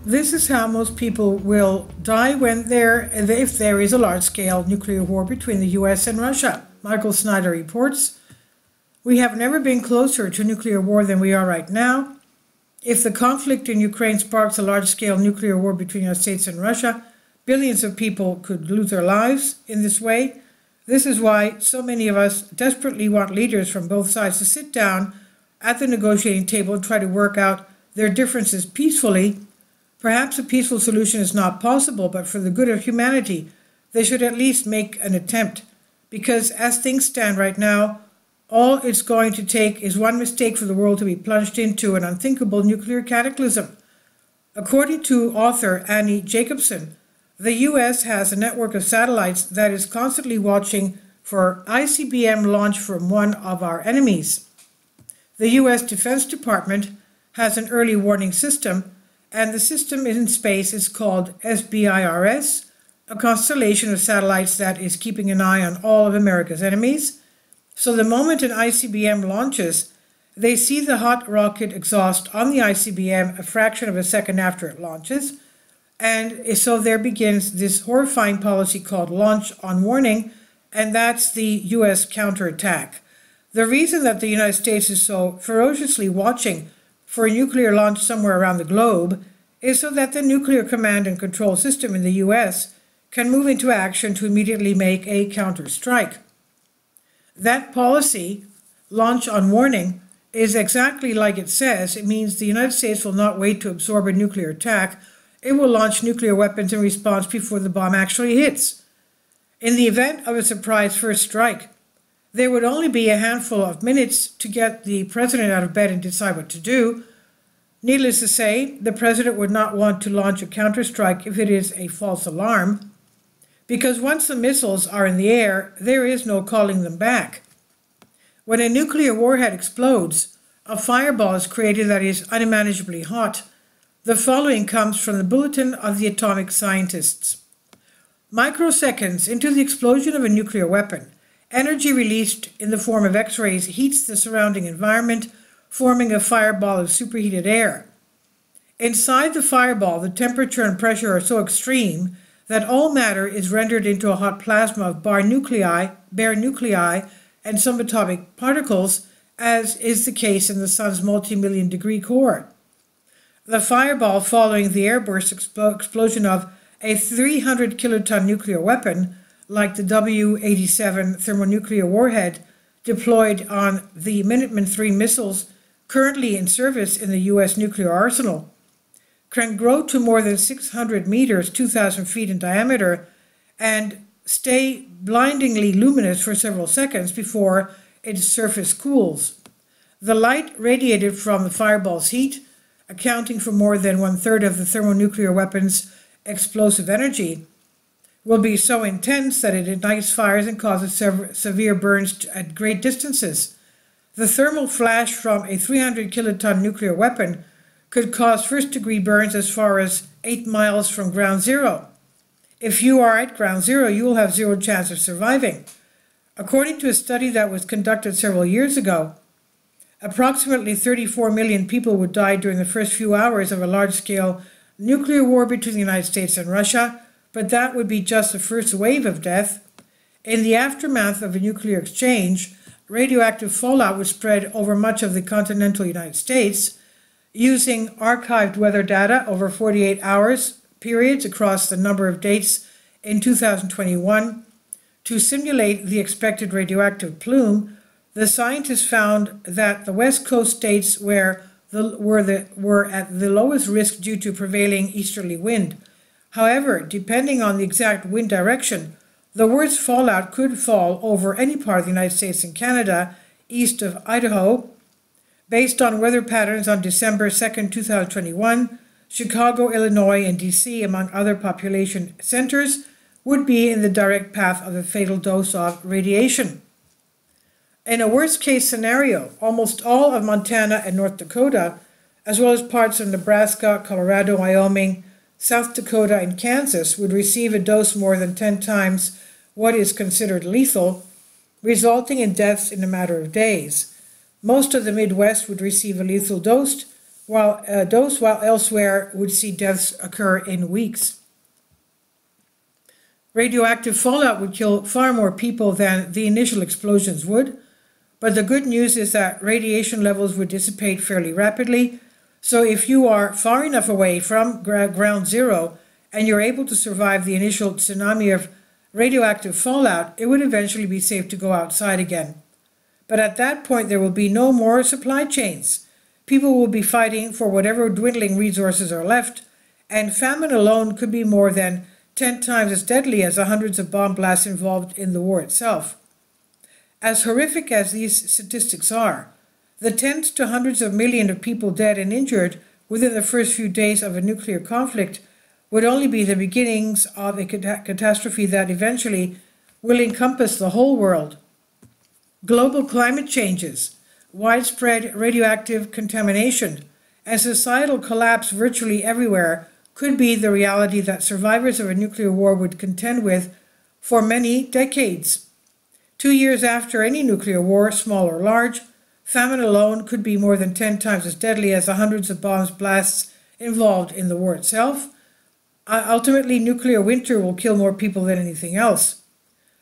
This is how most people will die if there is a large-scale nuclear war between the US and Russia. Michael Snyder reports, "We have never been closer to nuclear war than we are right now. If the conflict in Ukraine sparks a large-scale nuclear war between the United States and Russia, billions of people could lose their lives in this way. This is why so many of us desperately want leaders from both sides to sit down at the negotiating table and try to work out their differences peacefully. Perhaps a peaceful solution is not possible, but for the good of humanity, they should at least make an attempt. Because as things stand right now, all it's going to take is one mistake for the world to be plunged into an unthinkable nuclear cataclysm." According to author Annie Jacobsen, the US has a network of satellites that is constantly watching for ICBM launch from one of our enemies. The US Defense Department has an early warning system, and the system in space is called SBIRS, a constellation of satellites that is keeping an eye on all of America's enemies. So the moment an ICBM launches, they see the hot rocket exhaust on the ICBM a fraction of a second after it launches, and so there begins this horrifying policy called launch on warning, and that's the US counterattack. The reason that the United States is so ferociously watching for a nuclear launch somewhere around the globe is so that the nuclear command and control system in the US can move into action to immediately make a counterstrike. That policy, launch on warning, is exactly like it says. It means the United States will not wait to absorb a nuclear attack. It will launch nuclear weapons in response before the bomb actually hits. In the event of a surprise first strike, there would only be a handful of minutes to get the president out of bed and decide what to do. Needless to say, the president would not want to launch a counterstrike if it is a false alarm, because once the missiles are in the air, there is no calling them back. When a nuclear warhead explodes, a fireball is created that is unmanageably hot. The following comes from the Bulletin of the Atomic Scientists. "Microseconds into the explosion of a nuclear weapon, energy released in the form of X-rays heats the surrounding environment, forming a fireball of superheated air. Inside the fireball, the temperature and pressure are so extreme that all matter is rendered into a hot plasma of bare nuclei, and subatomic particles, as is the case in the sun's multi-million degree core. The fireball following the airburst explosion of a 300 kiloton nuclear weapon, like the W-87 thermonuclear warhead deployed on the Minuteman III missiles currently in service in the US nuclear arsenal, can grow to more than 600 meters, 2,000 feet in diameter, and stay blindingly luminous for several seconds before its surface cools. The light radiated from the fireball's heat, accounting for more than 1/3 of the thermonuclear weapon's explosive energy, will be so intense that it ignites fires and causes severe burns at great distances. The thermal flash from a 300 kiloton nuclear weapon could cause first-degree burns as far as 8 miles from ground zero. If you are at ground zero, you will have zero chance of surviving. According to a study that was conducted several years ago, approximately 34 million people would die during the first few hours of a large-scale nuclear war between the United States and Russia, but that would be just the first wave of death. In the aftermath of a nuclear exchange, radioactive fallout would spread over much of the continental United States. Using archived weather data over 48 hours periods across the number of dates in 2021 to simulate the expected radioactive plume, the scientists found that the West Coast states were at the lowest risk due to prevailing easterly wind. However, depending on the exact wind direction, the worst fallout could fall over any part of the United States and Canada east of Idaho. Based on weather patterns on December 2nd, 2021, Chicago, Illinois, and DC, among other population centers, would be in the direct path of a fatal dose of radiation. In a worst-case scenario, almost all of Montana and North Dakota, as well as parts of Nebraska, Colorado, Wyoming, South Dakota, and Kansas, would receive a dose more than 10 times what is considered lethal, resulting in deaths in a matter of days. Most of the Midwest would receive a lethal dose, while elsewhere would see deaths occur in weeks. Radioactive fallout would kill far more people than the initial explosions would, but the good news is that radiation levels would dissipate fairly rapidly, so if you are far enough away from ground zero and you're able to survive the initial tsunami of radioactive fallout, it would eventually be safe to go outside again. But at that point, there will be no more supply chains. People will be fighting for whatever dwindling resources are left, and famine alone could be more than 10 times as deadly as the hundreds of bomb blasts involved in the war itself. As horrific as these statistics are, the tens to hundreds of millions of people dead and injured within the first few days of a nuclear conflict would only be the beginnings of a catastrophe that eventually will encompass the whole world. Global climate changes, widespread radioactive contamination, and societal collapse virtually everywhere could be the reality that survivors of a nuclear war would contend with for many decades. 2 years after any nuclear war, small or large, famine alone could be more than 10 times as deadly as the hundreds of bomb blasts involved in the war itself. Ultimately, nuclear winter will kill more people than anything else.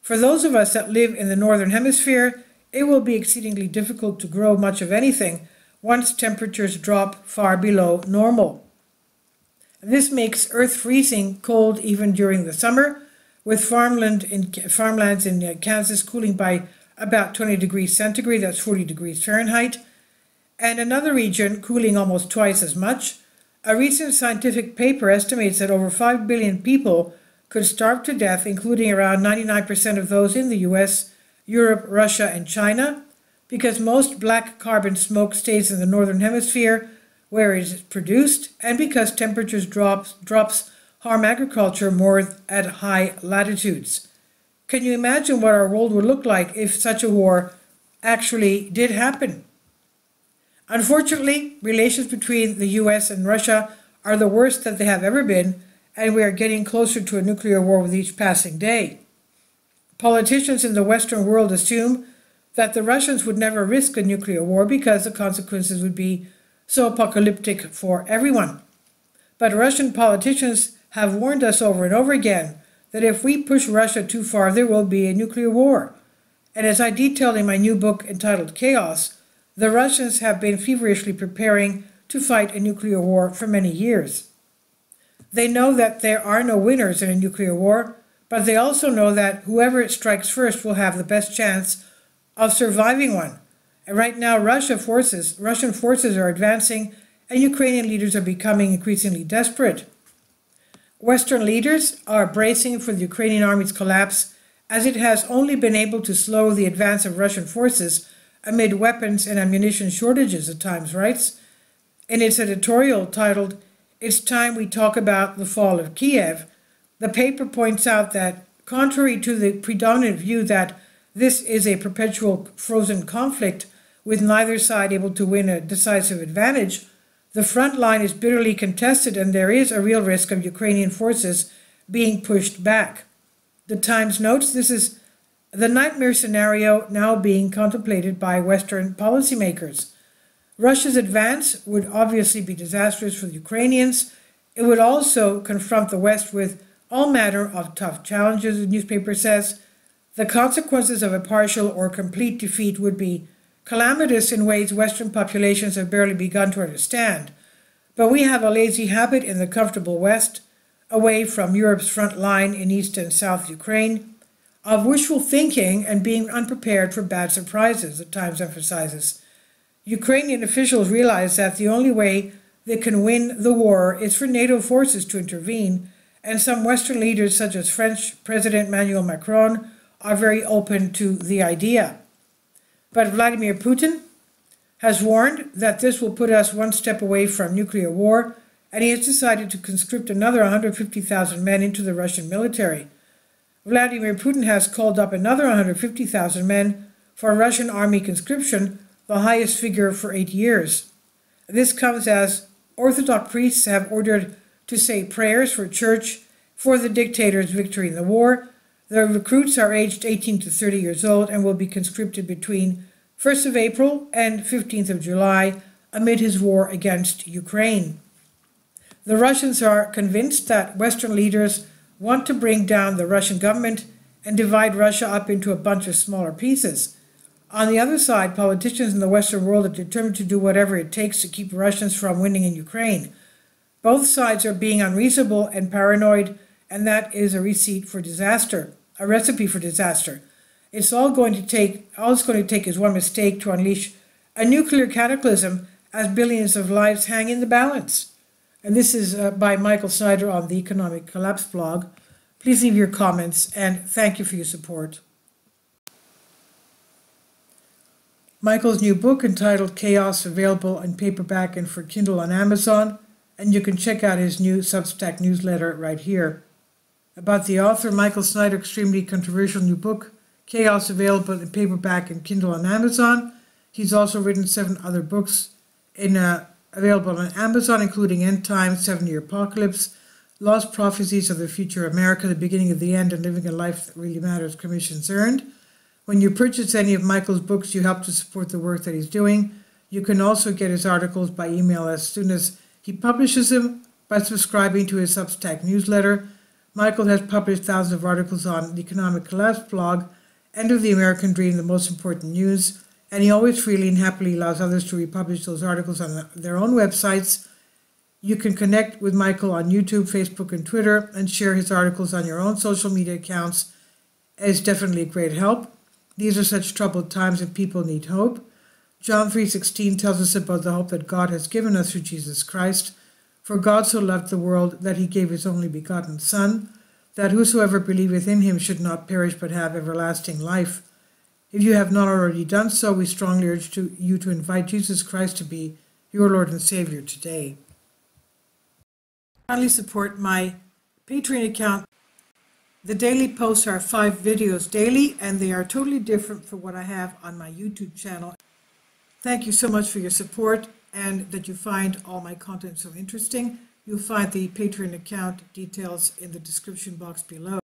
For those of us that live in the northern hemisphere, it will be exceedingly difficult to grow much of anything once temperatures drop far below normal. This makes Earth freezing cold even during the summer, with farmlands in Kansas cooling by about 20 degrees centigrade, that's 40 degrees Fahrenheit, and another region cooling almost twice as much. A recent scientific paper estimates that over 5 billion people could starve to death, including around 99% of those in the US, Europe, Russia, and China, because most black carbon smoke stays in the northern hemisphere where it is produced, and because temperatures drops harm agriculture more at high latitudes. Can you imagine what our world would look like if such a war actually did happen? Unfortunately, relations between the US and Russia are the worst that they have ever been, and we are getting closer to a nuclear war with each passing day. Politicians in the Western world assume that the Russians would never risk a nuclear war because the consequences would be so apocalyptic for everyone. But Russian politicians have warned us over and over again that if we push Russia too far, there will be a nuclear war. And as I detailed in my new book entitled Chaos, the Russians have been feverishly preparing to fight a nuclear war for many years. They know that there are no winners in a nuclear war, but they also know that whoever it strikes first will have the best chance of surviving one. And right now, Russian forces are advancing, and Ukrainian leaders are becoming increasingly desperate. Western leaders are bracing for the Ukrainian army's collapse, as it has only been able to slow the advance of Russian forces amid weapons and ammunition shortages, the Times writes. In its editorial titled, "It's Time We Talk About the Fall of Kiev," the paper points out that, contrary to the predominant view that this is a perpetual frozen conflict with neither side able to win a decisive advantage, the front line is bitterly contested and there is a real risk of Ukrainian forces being pushed back. The Times notes this is the nightmare scenario now being contemplated by Western policymakers. Russia's advance would obviously be disastrous for the Ukrainians. It would also confront the West with all manner of tough challenges, the newspaper says. The consequences of a partial or complete defeat would be calamitous in ways Western populations have barely begun to understand. But we have a lazy habit in the comfortable West, away from Europe's front line in East and South Ukraine, of wishful thinking and being unprepared for bad surprises, the Times emphasizes. Ukrainian officials realize that the only way they can win the war is for NATO forces to intervene, and some Western leaders, such as French President Emmanuel Macron, are very open to the idea. But Vladimir Putin has warned that this will put us one step away from nuclear war, and he has decided to conscript another 150,000 men into the Russian military. Vladimir Putin has called up another 150,000 men for Russian army conscription, the highest figure for 8 years. This comes as Orthodox priests have ordered to say prayers for church for the dictator's victory in the war. The recruits are aged 18 to 30 years old and will be conscripted between 1st of April and 15th of July amid his war against Ukraine. The Russians are convinced that Western leaders want to bring down the Russian government and divide Russia up into a bunch of smaller pieces. On the other side, politicians in the Western world are determined to do whatever it takes to keep Russians from winning in Ukraine. Both sides are being unreasonable and paranoid, and that is a recipe for disaster. All it's going to take is one mistake to unleash a nuclear cataclysm as billions of lives hang in the balance. And this is by Michael Snyder on the Economic Collapse blog. Please leave your comments, and thank you for your support. Michael's new book entitled Chaos, available in paperback and for Kindle on Amazon, and you can check out his new Substack newsletter right here. About the author, Michael Snyder, extremely controversial new book, Chaos, available in paperback and Kindle on Amazon. He's also written 7 other books available on Amazon, including End Times, 7-Year Apocalypse, Lost Prophecies of the Future America, The Beginning of the End, and Living a Life That Really Matters, commissions earned. When you purchase any of Michael's books, you help to support the work that he's doing. You can also get his articles by email as soon as he publishes them by subscribing to his Substack newsletter. Michael has published thousands of articles on the Economic Collapse blog, End of the American Dream, The Most Important News, and he always freely and happily allows others to republish those articles on their own websites. You can connect with Michael on YouTube, Facebook, and Twitter, and share his articles on your own social media accounts. It's definitely a great help. These are such troubled times and people need hope. John 3:16 tells us about the hope that God has given us through Jesus Christ. For God so loved the world that he gave his only begotten Son, that whosoever believeth in him should not perish but have everlasting life. If you have not already done so, we strongly urge you to invite Jesus Christ to be your Lord and Savior today. Kindly support my Patreon account. The daily posts are 5 videos daily, and they are totally different from what I have on my YouTube channel. Thank you so much for your support and that you find all my content so interesting. You'll find the Patreon account details in the description box below.